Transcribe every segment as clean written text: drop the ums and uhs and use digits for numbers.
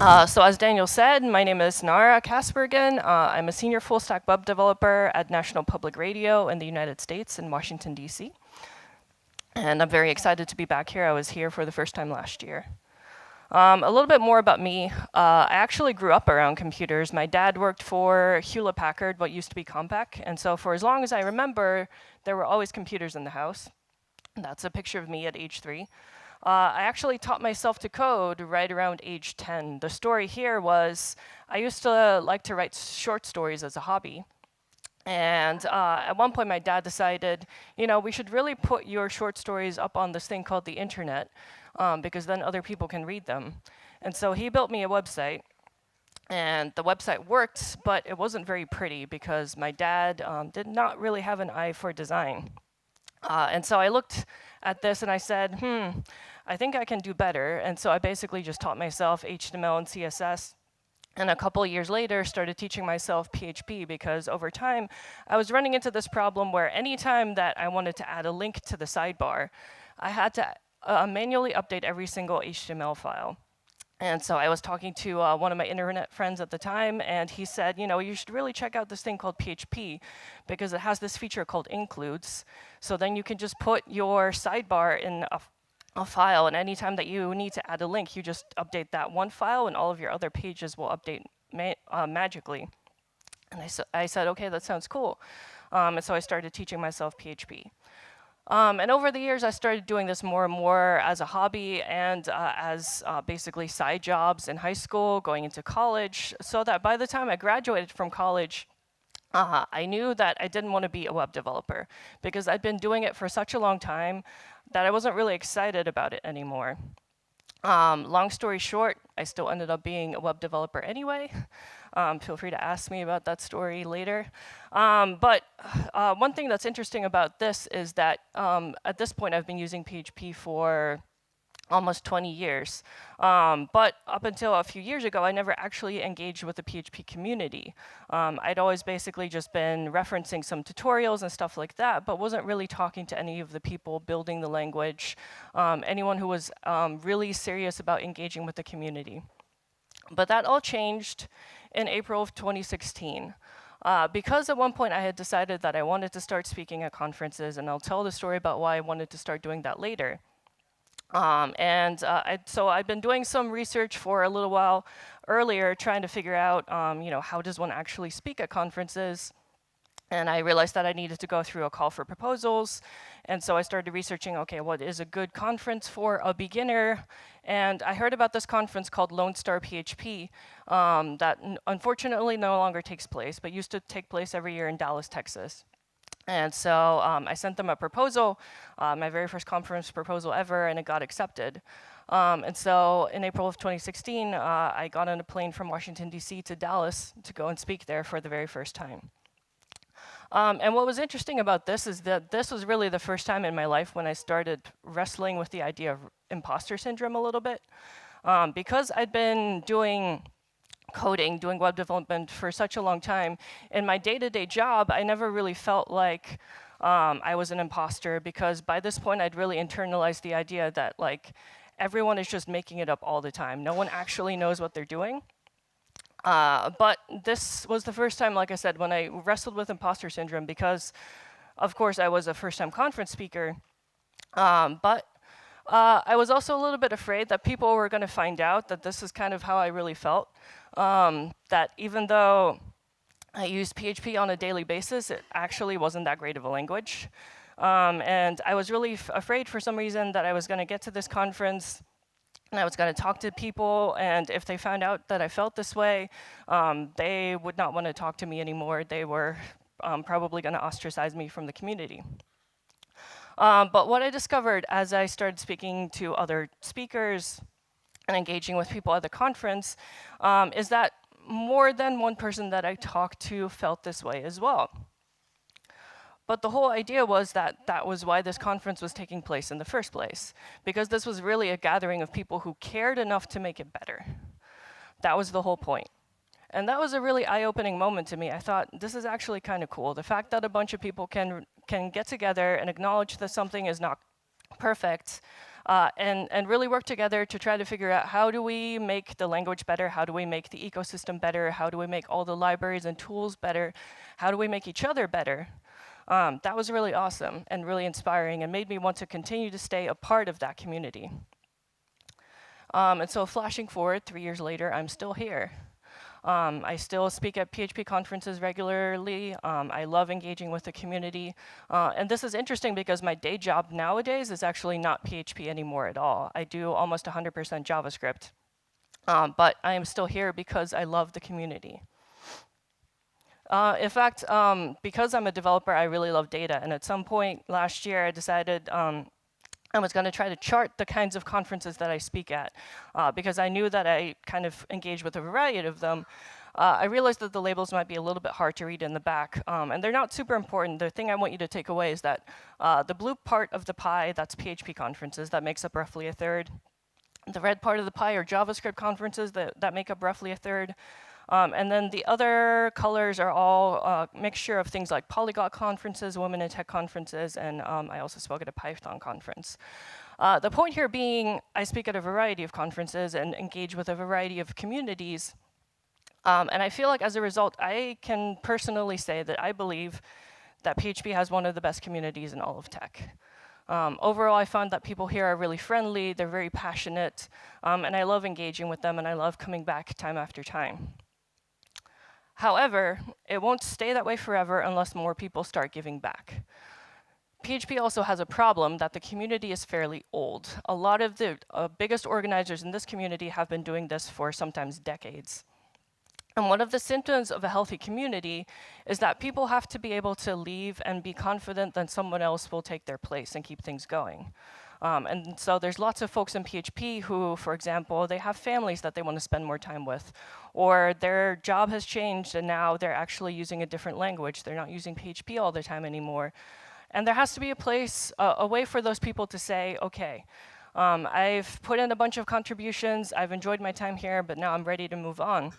So as Daniel said, my name is Nara Kasbergen. I'm a senior full-stack web developer at National Public Radio in the United States in Washington, D.C. And I'm very excited to be back here. I was here for the first time last year. A little bit more about me. I actually grew up around computers. My dad worked for Hewlett-Packard, what used to be Compaq. And so for as long as I remember, there were always computers in the house. That's a picture of me at age 3. I actually taught myself to code right around age 10. The story here was I used to like to write short stories as a hobby. And at one point, my dad decided, we should really put your short stories up on this thing called the internet, because then other people can read them. And so he built me a website. And the website worked, but it wasn't very pretty because my dad did not really have an eye for design. And so I looked at this and I said, I think I can do better. And so I basically just taught myself HTML and CSS. And a couple of years later, started teaching myself PHP because over time, I was running into this problem where anytime that I wanted to add a link to the sidebar, I had to manually update every single HTML file. And so I was talking to one of my internet friends at the time, and he said, you should really check out this thing called PHP because it has this feature called includes. So then you can just put your sidebar in a file, and anytime that you need to add a link, you just update that one file, and all of your other pages will update magically. And I said, OK, that sounds cool. And so I started teaching myself PHP. And over the years, I started doing this more and more as a hobby and as basically side jobs in high school, going into college, so that by the time I graduated from college, I knew that I didn't want to be a web developer because I'd been doing it for such a long time that I wasn't really excited about it anymore. Long story short, I still ended up being a web developer anyway. Feel free to ask me about that story later. But one thing that's interesting about this is that at this point, I've been using PHP for almost 20 years. But up until a few years ago, I never actually engaged with the PHP community. I'd always basically just been referencing some tutorials and stuff like that, but wasn't really talking to any of the people building the language, anyone who was really serious about engaging with the community. But that all changed in April of 2016. Because at one point I had decided that I wanted to start speaking at conferences, and I'll tell the story about why I wanted to start doing that later. So I'd been doing some research for a little while earlier, trying to figure out, how does one actually speak at conferences? And I realized that I needed to go through a call for proposals. And so I started researching, OK, what is a good conference for a beginner? And I heard about this conference called Lone Star PHP that unfortunately no longer takes place, but used to take place every year in Dallas, Texas. And so I sent them a proposal, my very first conference proposal ever, and it got accepted. And so in April of 2016, I got on a plane from Washington, D.C. to Dallas to go and speak there for the very first time. And what was interesting about this is that this was really the first time in my life when I started wrestling with the idea of imposter syndrome a little bit. Because I'd been doing coding, doing web development for such a long time, in my day-to-day job, I never really felt like I was an imposter because by this point, I'd really internalized the idea that everyone is just making it up all the time. No one actually knows what they're doing. But this was the first time, like I said, when I wrestled with imposter syndrome because, of course, I was a first-time conference speaker. But I was also a little bit afraid that people were going to find out that this is kind of how I really felt. That even though I used PHP on a daily basis, it actually wasn't that great of a language. And I was really afraid for some reason that I was going to get to this conference and I was going to talk to people, and if they found out that I felt this way, they would not want to talk to me anymore. They were probably going to ostracize me from the community. But what I discovered as I started speaking to other speakers and engaging with people at the conference is that more than one person that I talked to felt this way as well. But the whole idea was that that was why this conference was taking place in the first place, because this was really a gathering of people who cared enough to make it better. That was the whole point. And that was a really eye-opening moment to me. I thought, this is actually kind of cool. The fact that a bunch of people can get together and acknowledge that something is not perfect and really work together to try to figure out how do we make the language better, how do we make the ecosystem better, how do we make all the libraries and tools better, how do we make each other better. That was really awesome and really inspiring and made me want to continue to stay a part of that community. And so flashing forward 3 years later, I'm still here. I still speak at PHP conferences regularly. I love engaging with the community. And this is interesting because my day job nowadays is actually not PHP anymore at all. I do almost 100% JavaScript. But I am still here because I love the community. In fact, because I'm a developer, I really love data. And at some point last year, I decided I was going to try to chart the kinds of conferences that I speak at. Because I knew that I kind of engaged with a variety of them. I realized that the labels might be a little bit hard to read in the back. And they're not super important. The thing I want you to take away is that the blue part of the pie, that's PHP conferences. That makes up roughly a third. The red part of the pie are JavaScript conferences that make up roughly a third. And then the other colors are all a mixture of things like polyglot conferences, women in tech conferences, and I also spoke at a Python conference. The point here being, I speak at a variety of conferences and engage with a variety of communities. And I feel like as a result, I can personally say that I believe that PHP has one of the best communities in all of tech. Overall, I found that people here are really friendly, they're very passionate, and I love engaging with them, and I love coming back time after time. However, it won't stay that way forever unless more people start giving back. PHP also has a problem that the community is fairly old. A lot of the biggest organizers in this community have been doing this for sometimes decades. And one of the symptoms of a healthy community is that people have to be able to leave and be confident that someone else will take their place and keep things going. And so there's lots of folks in PHP who, for example, they have families that they want to spend more time with, or their job has changed and now they're actually using a different language. They're not using PHP all the time anymore. And there has to be a place, a way for those people to say, okay, I've put in a bunch of contributions, I've enjoyed my time here, but now I'm ready to move on.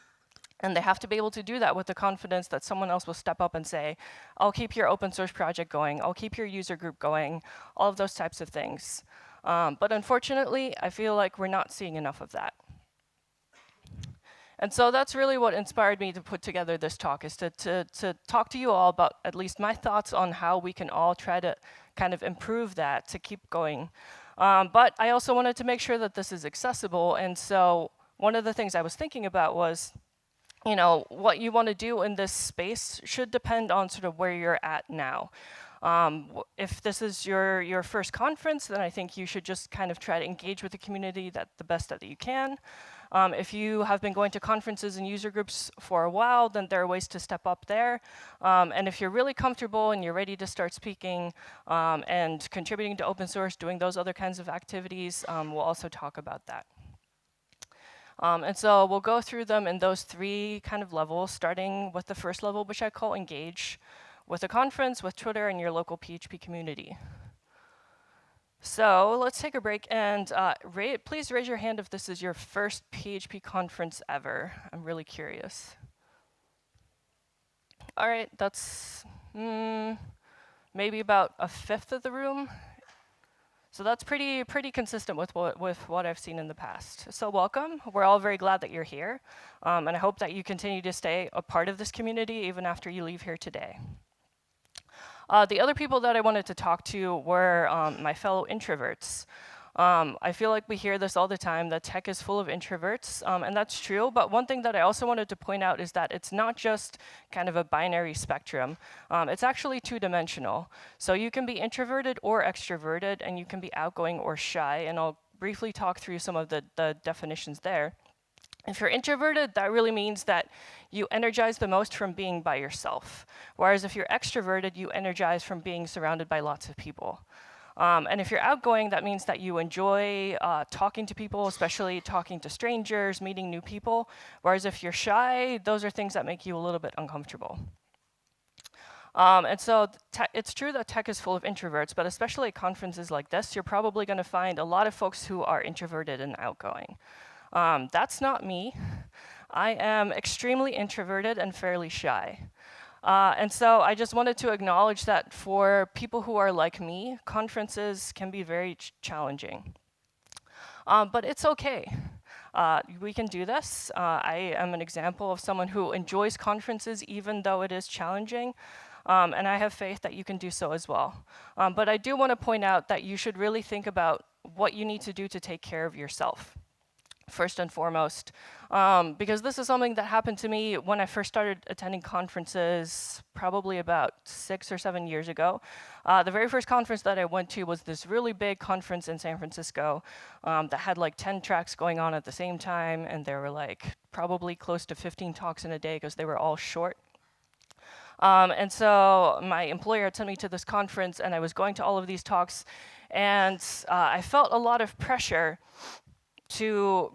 And they have to be able to do that with the confidence that someone else will step up and say, I'll keep your open source project going, I'll keep your user group going, all of those types of things. But unfortunately, I feel like we're not seeing enough of that. And so that's really what inspired me to put together this talk, is to talk to you all about at least my thoughts on how we can all try to kind of improve that to keep going. But I also wanted to make sure that this is accessible. And so one of the things I was thinking about was, you know, what you want to do in this space should depend on sort of where you're at now. If this is your first conference, then I think you should just kind of try to engage with the community the best that you can. If you have been going to conferences and user groups for a while, then there are ways to step up there. And if you're really comfortable and you're ready to start speaking and contributing to open source, doing those other kinds of activities, we'll also talk about that. And so we'll go through them in those three kind of levels, starting with the first level, which I call engage, with a conference, with Twitter, and your local PHP community. So let's take a break, and please raise your hand if this is your first PHP conference ever. I'm really curious. All right, that's maybe about a fifth of the room. So that's pretty consistent with what I've seen in the past. So welcome. We're all very glad that you're here. And I hope that you continue to stay a part of this community even after you leave here today. The other people that I wanted to talk to were my fellow introverts. I feel like we hear this all the time, that tech is full of introverts, and that's true. But one thing that I also wanted to point out is that it's not just kind of a binary spectrum. It's actually two-dimensional. So you can be introverted or extroverted, and you can be outgoing or shy. And I'll briefly talk through some of the definitions there. If you're introverted, that really means that you energize the most from being by yourself. Whereas if you're extroverted, you energize from being surrounded by lots of people. And if you're outgoing, that means that you enjoy talking to people, especially talking to strangers, meeting new people. Whereas if you're shy, those are things that make you a little bit uncomfortable. And so it's true that tech is full of introverts, but especially at conferences like this, you're probably going to find a lot of folks who are introverted and outgoing. That's not me. I am extremely introverted and fairly shy. And so I just wanted to acknowledge that for people who are like me, conferences can be very challenging. but it's okay. We can do this. I am an example of someone who enjoys conferences even though it is challenging. And I have faith that you can do so as well. But I do want to point out that you should really think about what you need to do to take care of yourself, first and foremost, because this is something that happened to me when I first started attending conferences, probably about 6 or 7 years ago. The very first conference that I went to was this really big conference in San Francisco that had like 10 tracks going on at the same time, and there were like probably close to 15 talks in a day because they were all short. And so my employer sent me to this conference, and I was going to all of these talks, and I felt a lot of pressure to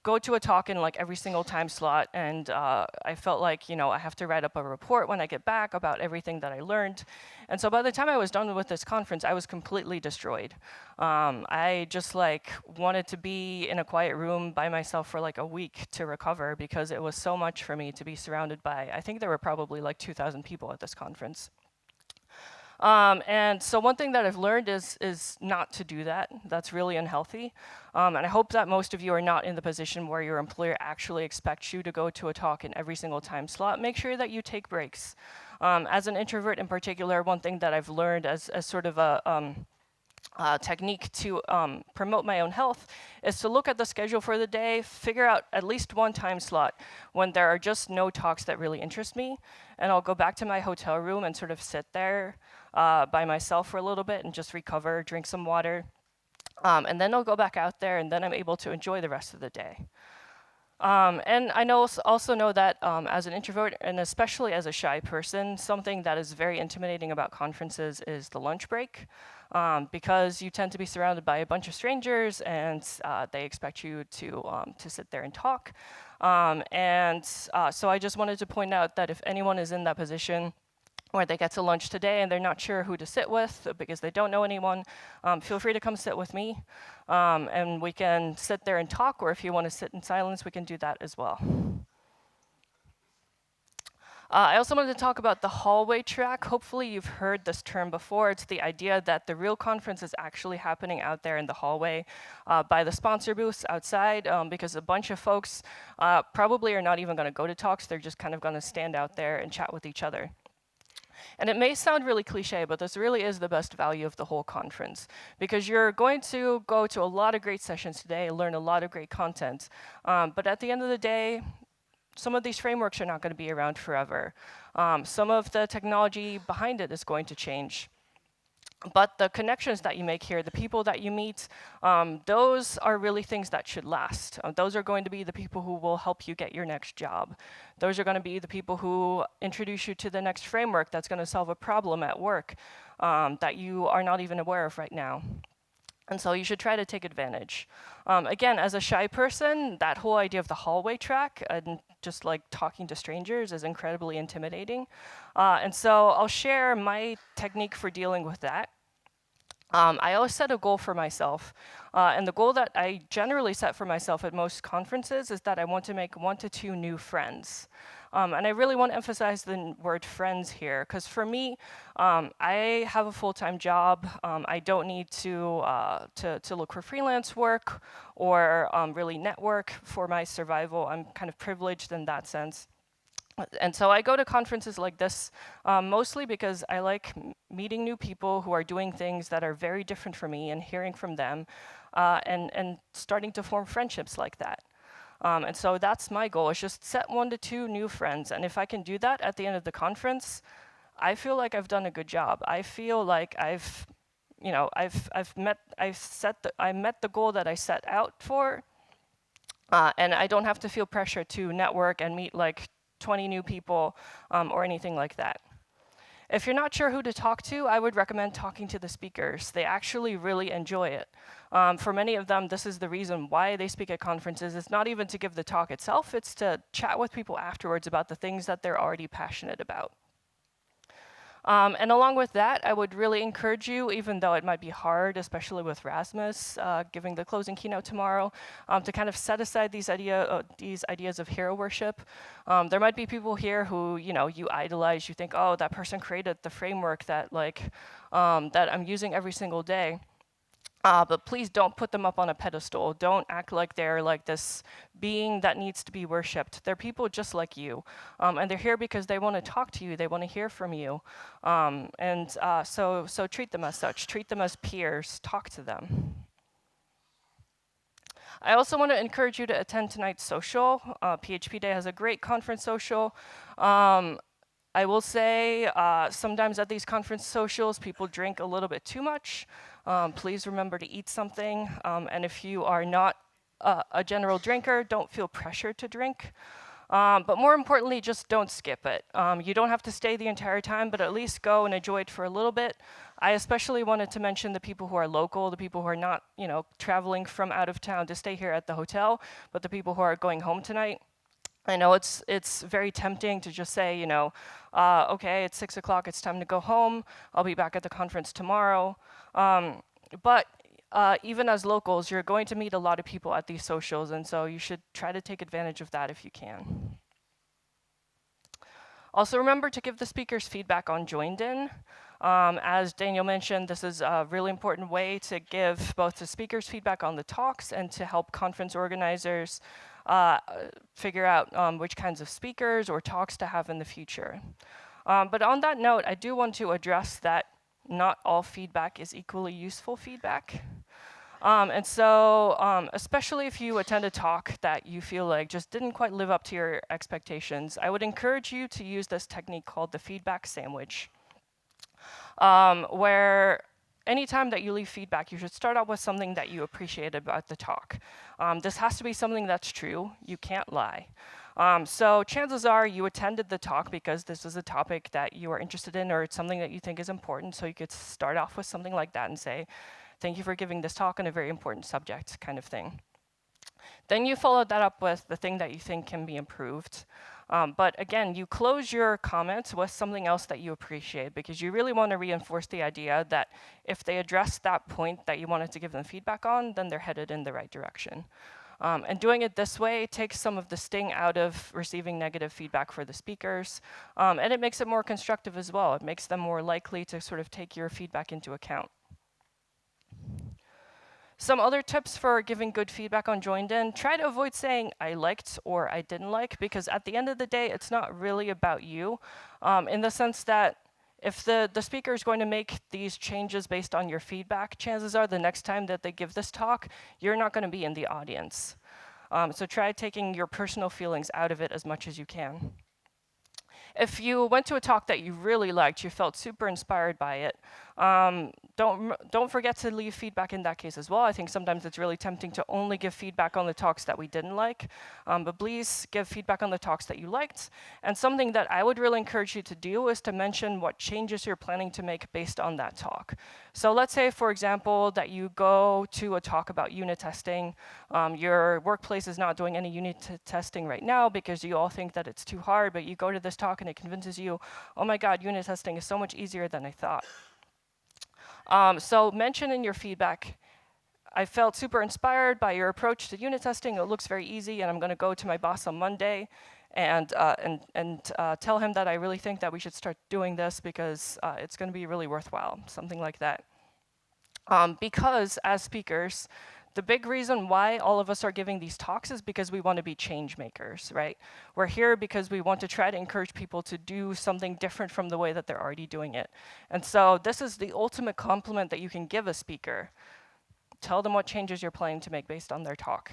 go to a talk in like every single time slot, and I felt like, you know, I have to write up a report when I get back about everything that I learned. And so by the time I was done with this conference, I was completely destroyed. I just like wanted to be in a quiet room by myself for like a week to recover, because it was so much for me to be surrounded by, I think there were probably like 2,000 people at this conference. And so one thing that I've learned is not to do that. That's really unhealthy. And I hope that most of you are not in the position where your employer actually expects you to go to a talk in every single time slot. Make sure that you take breaks. As an introvert in particular, one thing that I've learned as sort of a technique to promote my own health is to look at the schedule for the day, figure out at least one time slot when there are just no talks that really interest me, and I'll go back to my hotel room and sort of sit there by myself for a little bit and just recover, drink some water, and then I'll go back out there, and then I'm able to enjoy the rest of the day. And I also know that as an introvert, and especially as a shy person, something that is very intimidating about conferences is the lunch break, because you tend to be surrounded by a bunch of strangers, and they expect you to sit there and talk. So I just wanted to point out that if anyone is in that position where they get to lunch today and they're not sure who to sit with because they don't know anyone, feel free to come sit with me, and we can sit there and talk, or if you want to sit in silence, we can do that as well. I also wanted to talk about the hallway track. Hopefully you've heard this term before. It's the idea that the real conference is actually happening out there in the hallway by the sponsor booths outside, because a bunch of folks probably are not even going to go to talks. They're just kind of going to stand out there and chat with each other. And it may sound really cliche, but this really is the best value of the whole conference, because you're going to go to a lot of great sessions today, learn a lot of great content, but at the end of the day, some of these frameworks are not going to be around forever. Some of the technology behind it is going to change. But the connections that you make here, the people that you meet, those are really things that should last. Those are going to be the people who will help you get your next job. Those are going to be the people who introduce you to the next framework that's going to solve a problem at work that you are not even aware of right now. And so you should try to take advantage. Again, as a shy person, that whole idea of the hallway track and just like talking to strangers is incredibly intimidating. And so I'll share my technique for dealing with that. I always set a goal for myself. And the goal that I generally set for myself at most conferences is that I want to make 1 to 2 new friends. And I really want to emphasize the word friends here, because for me, I have a full-time job. I don't need to look for freelance work or really network for my survival. I'm kind of privileged in that sense. And so I go to conferences like this mostly because I like meeting new people who are doing things that are very different from me and hearing from them and starting to form friendships like that. And so that's my goal, is just set 1 to 2 new friends. And if I can do that at the end of the conference, I feel like I've done a good job. I feel like I met the goal that I set out for, and I don't have to feel pressure to network and meet like 20 new people or anything like that. If you're not sure who to talk to, I would recommend talking to the speakers. They actually really enjoy it. For many of them, this is the reason why they speak at conferences. It's not even to give the talk itself, it's to chat with people afterwards about the things that they're already passionate about. And along with that, I would really encourage you, even though it might be hard, especially with Rasmus giving the closing keynote tomorrow, to kind of set aside these ideas of hero worship. There might be people here who you idolize. You think, oh, that person created the framework that that I'm using every single day. But please don't put them up on a pedestal. Don't act like they're like this being that needs to be worshipped. They're people just like you. And they're here because they want to talk to you. They want to hear from you. So treat them as such. Treat them as peers. Talk to them. I also want to encourage you to attend tonight's social. phpDay has a great conference social. I will say sometimes at these conference socials, people drink a little bit too much. Please remember to eat something. And if you are not a general drinker, don't feel pressured to drink. But more importantly, just don't skip it. You don't have to stay the entire time, but at least go and enjoy it for a little bit. I especially wanted to mention the people who are local, the people who are not, traveling from out of town to stay here at the hotel, but the people who are going home tonight. I know it's very tempting to just say, okay, it's 6 o'clock, it's time to go home. I'll be back at the conference tomorrow. But even as locals, you're going to meet a lot of people at these socials, and so you should try to take advantage of that if you can. Also remember to give the speakers feedback on joined in. As Daniel mentioned, this is a really important way to give both the speakers feedback on the talks and to help conference organizers figure out which kinds of speakers or talks to have in the future. But on that note, I do want to address that not all feedback is equally useful feedback. Especially if you attend a talk that you feel like just didn't quite live up to your expectations, I would encourage you to use this technique called the feedback sandwich, where anytime that you leave feedback, you should start out with something that you appreciate about the talk. This has to be something that's true. You can't lie. So chances are you attended the talk because this is a topic that you are interested in or it's something that you think is important. So you could start off with something like that and say, thank you for giving this talk on a very important subject, kind of thing. Then you follow that up with the thing that you think can be improved. But again, you close your comments with something else that you appreciate because you really want to reinforce the idea that if they address that point that you wanted to give them feedback on, then they're headed in the right direction. And doing it this way takes some of the sting out of receiving negative feedback for the speakers, and it makes it more constructive as well. It makes them more likely to sort of take your feedback into account. Some other tips for giving good feedback on joined in: try to avoid saying I liked or I didn't like, because at the end of the day, it's not really about you, in the sense that if the speaker is going to make these changes based on your feedback, chances are the next time that they give this talk, you're not going to be in the audience. So try taking your personal feelings out of it as much as you can. If you went to a talk that you really liked, you felt super inspired by it, don't forget to leave feedback in that case as well. I think sometimes it's really tempting to only give feedback on the talks that we didn't like, but please give feedback on the talks that you liked. And something that I would really encourage you to do is to mention what changes you're planning to make based on that talk. So let's say, for example, that you go to a talk about unit testing. Your workplace is not doing any unit testing right now because you all think that it's too hard, but you go to this talk and it convinces you, oh my God, unit testing is so much easier than I thought. So mention in your feedback, I felt super inspired by your approach to unit testing. It looks very easy, and I'm going to go to my boss on Monday and tell him that I really think that we should start doing this because it's going to be really worthwhile, something like that. Because as speakers, the big reason why all of us are giving these talks is because we want to be change makers, right? We're here because we want to try to encourage people to do something different from the way that they're already doing it. And so this is the ultimate compliment that you can give a speaker. Tell them what changes you're planning to make based on their talk.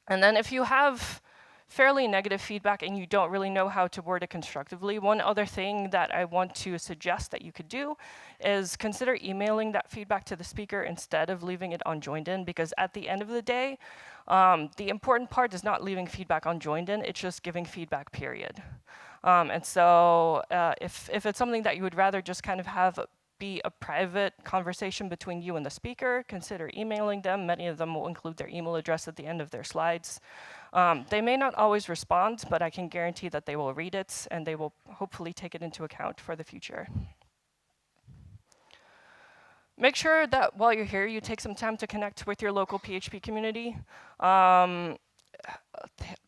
And then if you have fairly negative feedback and you don't really know how to word it constructively, one other thing that I want to suggest that you could do is consider emailing that feedback to the speaker instead of leaving it on joined in, because at the end of the day, the important part is not leaving feedback on joined in, it's just giving feedback, period. And so if it's something that you would rather just kind of have be a private conversation between you and the speaker, consider emailing them. Many of them will include their email address at the end of their slides. They may not always respond, but I can guarantee that they will read it and they will hopefully take it into account for the future. Make sure that while you're here, you take some time to connect with your local PHP community.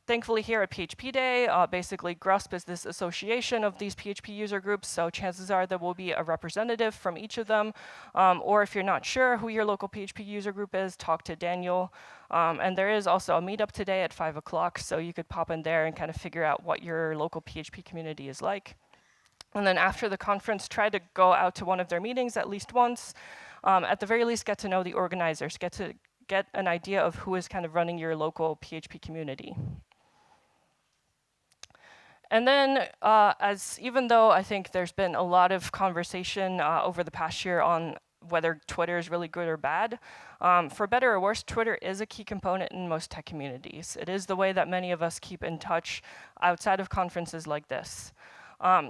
thankfully here at phpDay, basically GrUSP is this association of these PHP user groups, so chances are there will be a representative from each of them. Or if you're not sure who your local PHP user group is, talk to Daniel. And there is also a meetup today at 5 o'clock, so you could pop in there and kind of figure out what your local PHP community is like. And then after the conference, try to go out to one of their meetings at least once. At the very least, get to know the organizers, get an idea of who is kind of running your local PHP community. And then, even though I think there's been a lot of conversation over the past year on whether Twitter is really good or bad, for better or worse, Twitter is a key component in most tech communities. It is the way that many of us keep in touch outside of conferences like this.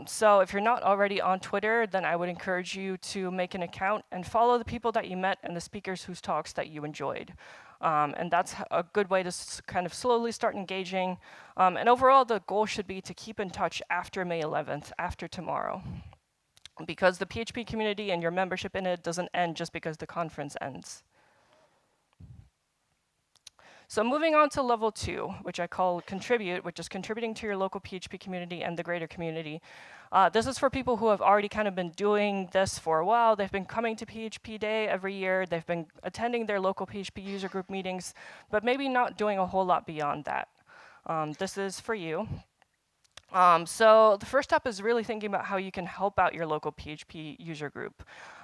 So if you're not already on Twitter, then I would encourage you to make an account and follow the people that you met and the speakers whose talks that you enjoyed. And that's a good way to kind of slowly start engaging. And overall, the goal should be to keep in touch after May 11th, after tomorrow. Because the PHP community and your membership in it doesn't end just because the conference ends. So moving on to level 2, which I call contribute, which is contributing to your local PHP community and the greater community. This is for people who have already kind of been doing this for a while. They've been coming to phpDay every year. They've been attending their local PHP user group meetings, but maybe not doing a whole lot beyond that. This is for you. So the first step is really thinking about how you can help out your local PHP user group.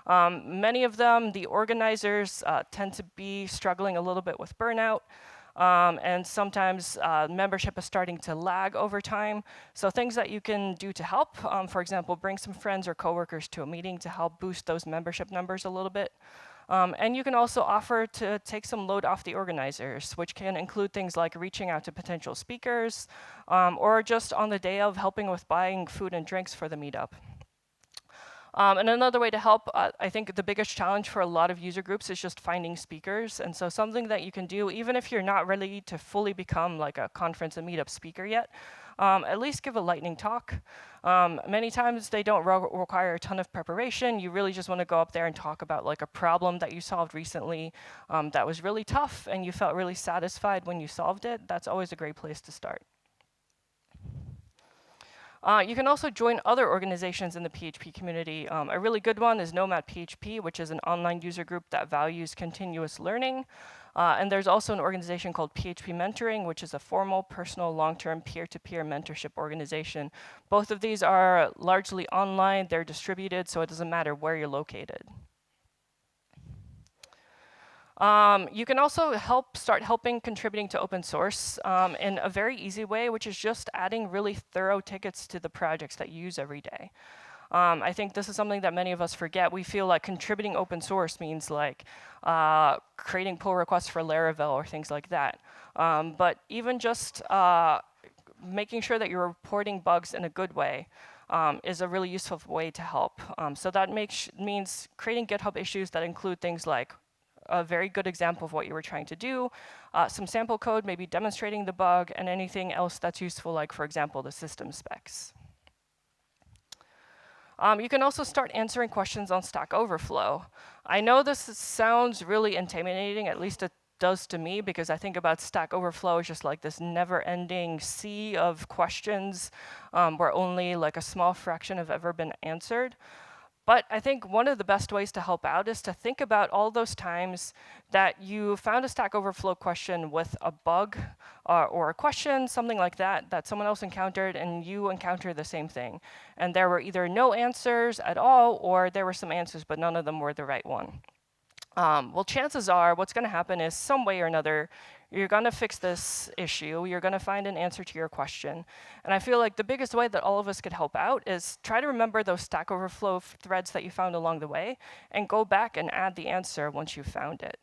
Many of them, the organizers, tend to be struggling a little bit with burnout. And sometimes membership is starting to lag over time. So things that you can do to help, for example, bring some friends or coworkers to a meeting to help boost those membership numbers a little bit. And you can also offer to take some load off the organizers, which can include things like reaching out to potential speakers, or just on the day of helping with buying food and drinks for the meetup. And another way to help, I think the biggest challenge for a lot of user groups is just finding speakers. And so something that you can do, even if you're not ready to fully become like a conference and meetup speaker yet, at least give a lightning talk. Many times they don't require a ton of preparation. You really just want to go up there and talk about like a problem that you solved recently that was really tough and you felt really satisfied when you solved it. That's always a great place to start. You can also join other organizations in the PHP community. A really good one is NomodPHP, which is an online user group that values continuous learning. And there's also an organization called PHP Mentoring, which is a formal, personal, long-term, peer-to-peer mentorship organization. Both of these are largely online. They're distributed, so it doesn't matter where you're located. You can also start helping contributing to open source in a very easy way, which is just adding really thorough tickets to the projects that you use every day. I think this is something that many of us forget. We feel like contributing open source means like creating pull requests for Laravel or things like that. But even just making sure that you're reporting bugs in a good way is a really useful way to help. So that means creating GitHub issues that include things like a very good example of what you were trying to do, some sample code, maybe demonstrating the bug, and anything else that's useful, like, for example, the system specs. You can also start answering questions on Stack Overflow. I know this sounds really intimidating, at least it does to me, because I think about Stack Overflow as just like this never-ending sea of questions where only like a small fraction have ever been answered. But I think one of the best ways to help out is to think about all those times that you found a Stack Overflow question with a bug or a question, something like that, that someone else encountered and you encountered the same thing. And there were either no answers at all or there were some answers, but none of them were the right one. Well, chances are what's going to happen is some way or another, you're going to fix this issue. You're going to find an answer to your question. And I feel like the biggest way that all of us could help out is try to remember those Stack Overflow threads that you found along the way and go back and add the answer once you found it.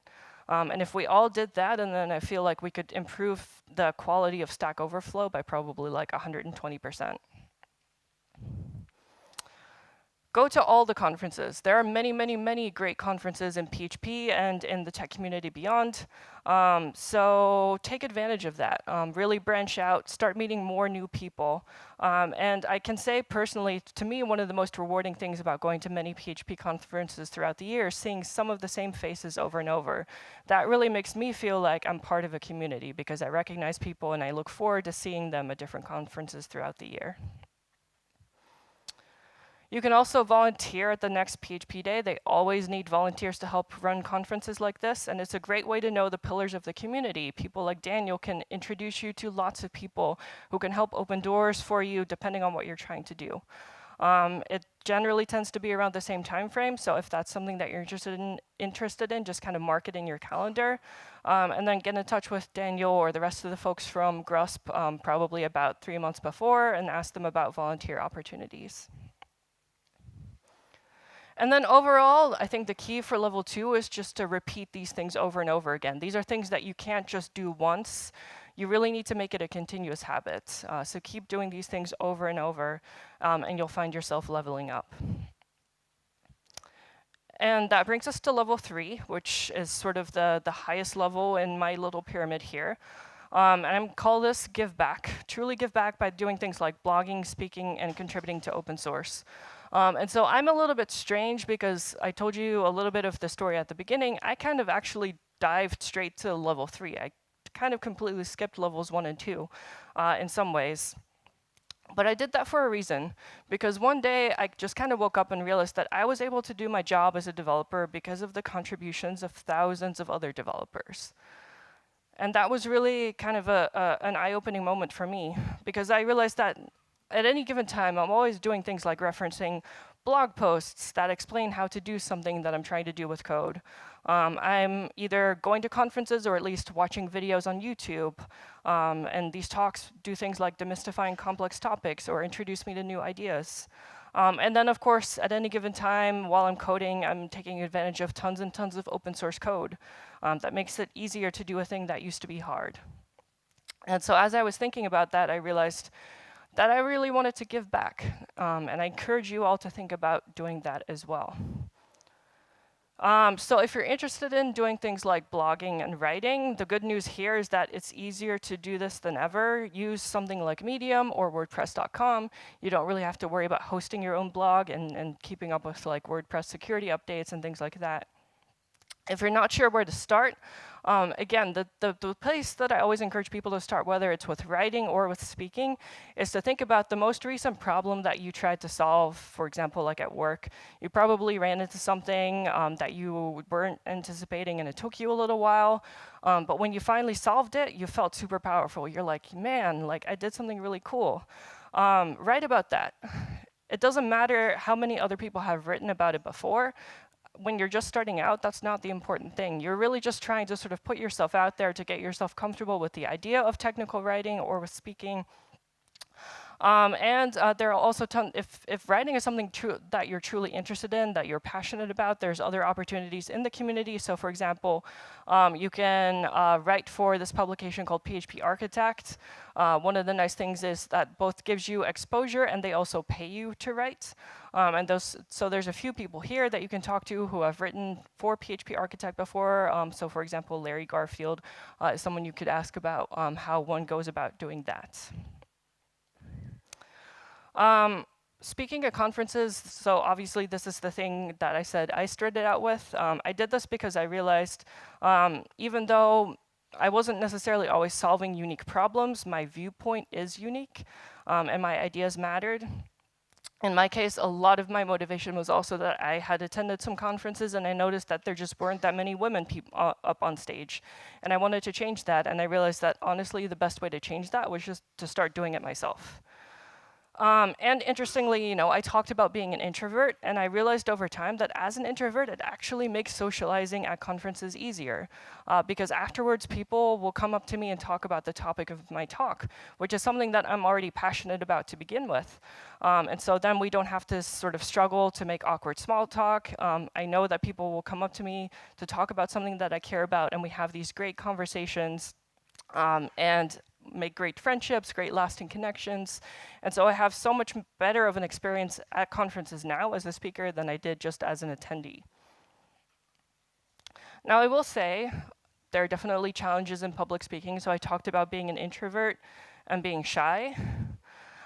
And if we all did that, and then I feel like we could improve the quality of Stack Overflow by probably like 120%. Go to all the conferences. There are many, many, many great conferences in PHP and in the tech community beyond. So take advantage of that. Really branch out, start meeting more new people. And I can say personally, to me, one of the most rewarding things about going to many PHP conferences throughout the year is seeing some of the same faces over and over. That really makes me feel like I'm part of a community because I recognize people and I look forward to seeing them at different conferences throughout the year. You can also volunteer at the next PHP Day. They always need volunteers to help run conferences like this, and it's a great way to know the pillars of the community. People like Daniel can introduce you to lots of people who can help open doors for you depending on what you're trying to do. It generally tends to be around the same time frame, so if that's something that you're interested in, just kind of mark it in your calendar, and then get in touch with Daniel or the rest of the folks from GrUSP probably about 3 months before and ask them about volunteer opportunities. And then overall, I think the key for level 2 is just to repeat these things over and over again. These are things that you can't just do once. You really need to make it a continuous habit. So keep doing these things over and over, and you'll find yourself leveling up. And that brings us to level 3, which is sort of the highest level in my little pyramid here. And I'm call this give back. Truly give back by doing things like blogging, speaking, and contributing to open source. And so I'm a little bit strange because I told you a little bit of the story at the beginning. I kind of actually dived straight to level 3. I kind of completely skipped levels 1 and 2 in some ways. But I did that for a reason, because one day I just kind of woke up and realized that I was able to do my job as a developer because of the contributions of thousands of other developers. And that was really kind of an eye-opening moment for me, because I realized that at any given time, I'm always doing things like referencing blog posts that explain how to do something that I'm trying to do with code. I'm either going to conferences or at least watching videos on YouTube. And these talks do things like demystifying complex topics or introduce me to new ideas. And then, of course, at any given time, while I'm coding, I'm taking advantage of tons and tons of open source code. That makes it easier to do a thing that used to be hard. And so as I was thinking about that, I realized that I really wanted to give back. And I encourage you all to think about doing that as well. So if you're interested in doing things like blogging and writing, the good news here is that it's easier to do this than ever. Use something like Medium or WordPress.com. You don't really have to worry about hosting your own blog and keeping up with like WordPress security updates and things like that. If you're not sure where to start, again, the place that I always encourage people to start, whether it's with writing or with speaking, is to think about the most recent problem that you tried to solve. For example, like at work, you probably ran into something that you weren't anticipating and it took you a little while. But when you finally solved it, you felt super powerful. You're like, man, like I did something really cool. Write about that. It doesn't matter how many other people have written about it before. When you're just starting out, that's not the important thing. You're really just trying to sort of put yourself out there to get yourself comfortable with the idea of technical writing or with speaking. There are also if writing is something that you're truly interested in, that you're passionate about, there's other opportunities in the community. So for example, you can write for this publication called PHP Architect. One of the nice things is that both gives you exposure and they also pay you to write. So there's a few people here that you can talk to who have written for PHP Architect before. So for example, Larry Garfield is someone you could ask about how one goes about doing that. Speaking at conferences, so obviously this is the thing that I said I started out with. I did this because I realized even though I wasn't necessarily always solving unique problems, my viewpoint is unique and my ideas mattered. In my case, a lot of my motivation was also that I had attended some conferences and I noticed that there just weren't that many women up on stage. And I wanted to change that, and I realized that honestly the best way to change that was just to start doing it myself. And interestingly, I talked about being an introvert, and I realized over time that as an introvert, it actually makes socializing at conferences easier. Because afterwards, people will come up to me and talk about the topic of my talk, which is something that I'm already passionate about to begin with. And so then we don't have to sort of struggle to make awkward small talk. I know that people will come up to me to talk about something that I care about, and we have these great conversations. And make great friendships, great lasting connections. And so I have so much better of an experience at conferences now as a speaker than I did just as an attendee. Now, I will say there are definitely challenges in public speaking. So I talked about being an introvert and being shy.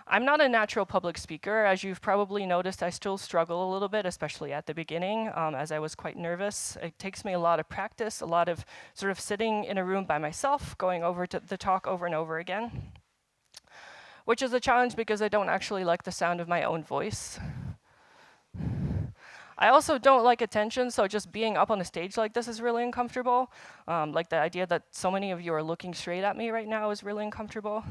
I'm not a natural public speaker. As you've probably noticed, I still struggle a little bit, especially at the beginning, as I was quite nervous. It takes me a lot of practice, a lot of sort of sitting in a room by myself, going over to the talk over and over again, which is a challenge because I don't actually like the sound of my own voice. I also don't like attention, so just being up on a stage like this is really uncomfortable. Like the idea that so many of you are looking straight at me right now is really uncomfortable.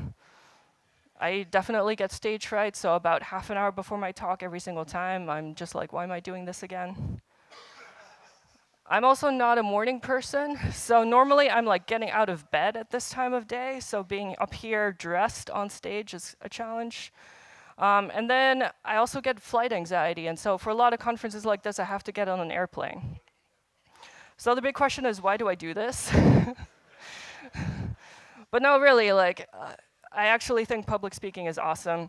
I definitely get stage fright, so about half an hour before my talk every single time, I'm just like, why am I doing this again? I'm also not a morning person, so normally I'm like getting out of bed at this time of day, so being up here dressed on stage is a challenge. And then I also get flight anxiety, and so for a lot of conferences like this, I have to get on an airplane. So the big question is, why do I do this? But no, really, like, I actually think public speaking is awesome.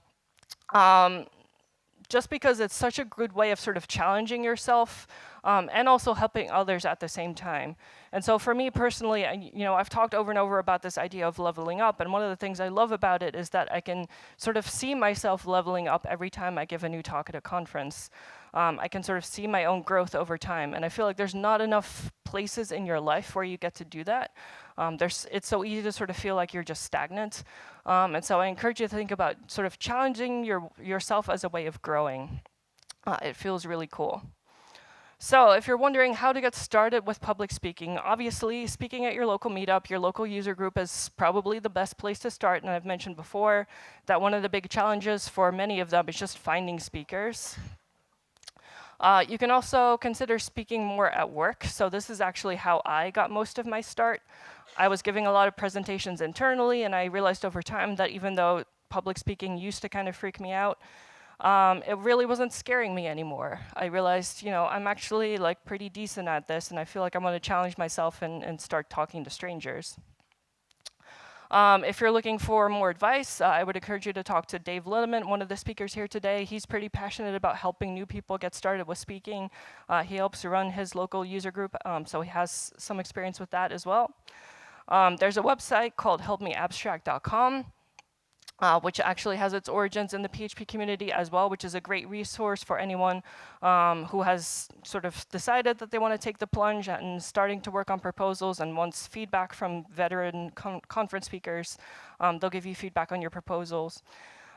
Just because it's such a good way of sort of challenging yourself and also helping others at the same time. And so for me personally, I've talked over and over about this idea of leveling up, and one of the things I love about it is that I can sort of see myself leveling up every time I give a new talk at a conference. I can sort of see my own growth over time, and I feel like there's not enough places in your life where you get to do that. It's so easy to sort of feel like you're just stagnant. And so I encourage you to think about sort of challenging yourself as a way of growing. It feels really cool. So if you're wondering how to get started with public speaking, obviously speaking at your local meetup, your local user group is probably the best place to start. And I've mentioned before that one of the big challenges for many of them is just finding speakers. You can also consider speaking more at work. So this is actually how I got most of my start. I was giving a lot of presentations internally, and I realized over time that even though public speaking used to kind of freak me out, it really wasn't scaring me anymore. I realized, I'm actually like pretty decent at this, and I feel like I want to challenge myself and start talking to strangers. If you're looking for more advice, I would encourage you to talk to Dave Linneman, one of the speakers here today. He's pretty passionate about helping new people get started with speaking. He helps run his local user group, so he has some experience with that as well. There's a website called helpmeabstract.com. Which actually has its origins in the PHP community as well, which is a great resource for anyone who has sort of decided that they want to take the plunge and starting to work on proposals and wants feedback from veteran conference speakers. They'll give you feedback on your proposals.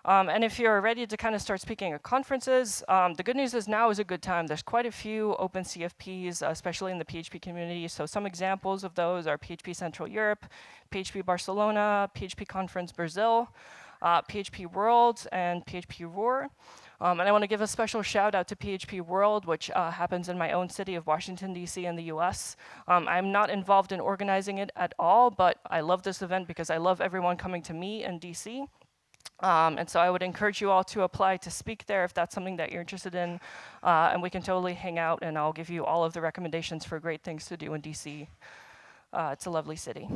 And if you're ready to kind of start speaking at conferences, the good news is now is a good time. There's quite a few open CFPs, especially in the PHP community. So some examples of those are PHP Central Europe, PHP Barcelona, PHP Conference Brazil, PHP World, and PHP Roar. And I want to give a special shout out to PHP World, which happens in my own city of Washington, D.C. in the US. I'm not involved in organizing it at all, but I love this event because I love everyone coming to me in D.C. And so I would encourage you all to apply to speak there if that's something that you're interested in. And we can totally hang out, and I'll give you all of the recommendations for great things to do in D.C. It's a lovely city.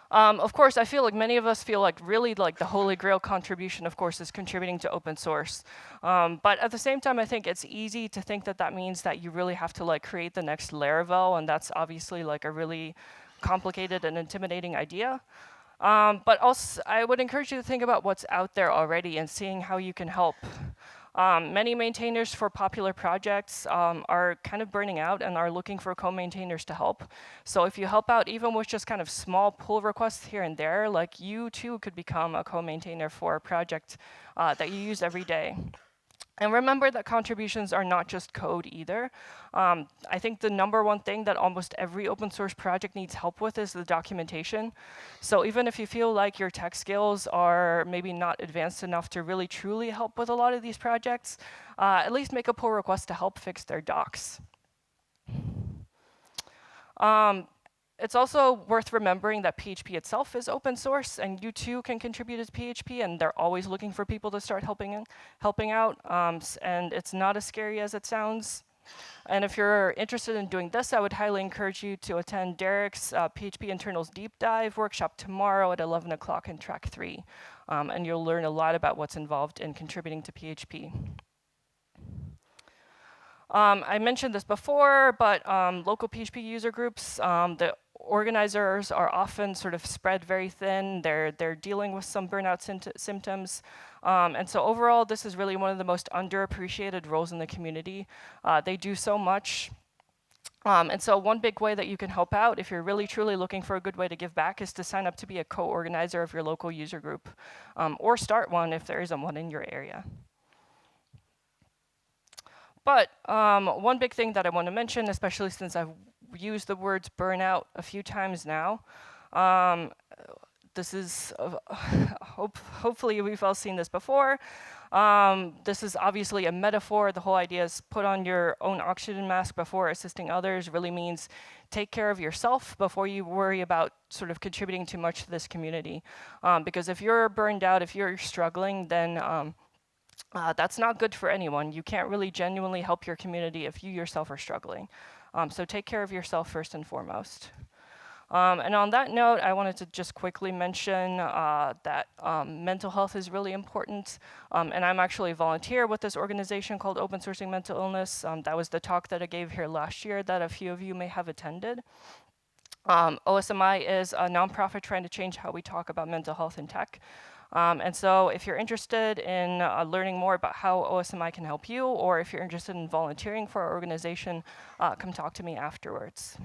Of course, I feel like many of us feel like really like the holy grail contribution, of course, is contributing to open source. But at the same time, I think it's easy to think that that means that you really have to like create the next Laravel, and that's obviously like a really complicated and intimidating idea. But also, I would encourage you to think about what's out there already and seeing how you can help. Many maintainers for popular projects are kind of burning out and are looking for co-maintainers to help. So if you help out even with just kind of small pull requests here and there, like you too could become a co-maintainer for a project that you use every day. And remember that contributions are not just code either. I think the number one thing that almost every open source project needs help with is the documentation. So even if you feel like your tech skills are maybe not advanced enough to really truly help with a lot of these projects, at least make a pull request to help fix their docs. It's also worth remembering that PHP itself is open source, and you too can contribute to PHP, and they're always looking for people to start helping out, and it's not as scary as it sounds. And if you're interested in doing this, I would highly encourage you to attend Derek's PHP Internals Deep Dive workshop tomorrow at 11 o'clock in track 3. And you'll learn a lot about what's involved in contributing to PHP. I mentioned this before, but local PHP user groups, the organizers are often sort of spread very thin. They're dealing with some burnout symptoms. And so overall, this is really one of the most underappreciated roles in the community. They do so much. And so one big way that you can help out, if you're really truly looking for a good way to give back, is to sign up to be a co-organizer of your local user group, or start one if there isn't one in your area. But one big thing that I want to mention, especially since I've used the words burnout a few times now, this is, hopefully we've all seen this before. This is obviously a metaphor. The whole idea is put on your own oxygen mask before assisting others. Really means take care of yourself before you worry about sort of contributing too much to this community. Because if you're burned out, if you're struggling, then that's not good for anyone. You can't really genuinely help your community if you yourself are struggling. So take care of yourself first and foremost. And on that note, I wanted to just quickly mention that mental health is really important. And I'm actually a volunteer with this organization called Open Sourcing Mental Illness. That was the talk that I gave here last year that a few of you may have attended. OSMI is a nonprofit trying to change how we talk about mental health in tech. And so if you're interested in learning more about how OSMI can help you, or if you're interested in volunteering for our organization, come talk to me afterwards.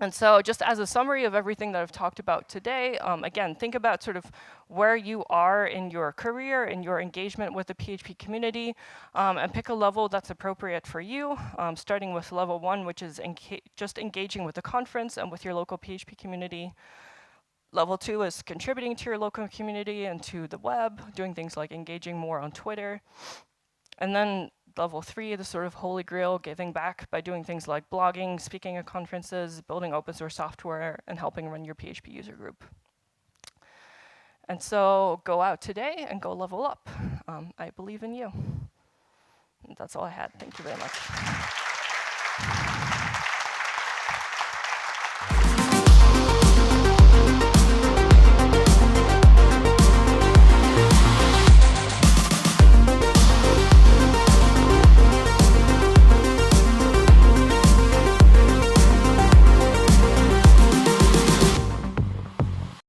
And so just as a summary of everything that I've talked about today, again, think about sort of where you are in your career, in your engagement with the PHP community, and pick a level that's appropriate for you, starting with level 1, which is just engaging with the conference and with your local PHP community. Level 2 is contributing to your local community and to the web, doing things like engaging more on Twitter. And then level 3, the sort of holy grail, giving back by doing things like blogging, speaking at conferences, building open source software, and helping run your PHP user group. And so go out today and go level up. I believe in you. And that's all I had. Thank you very much.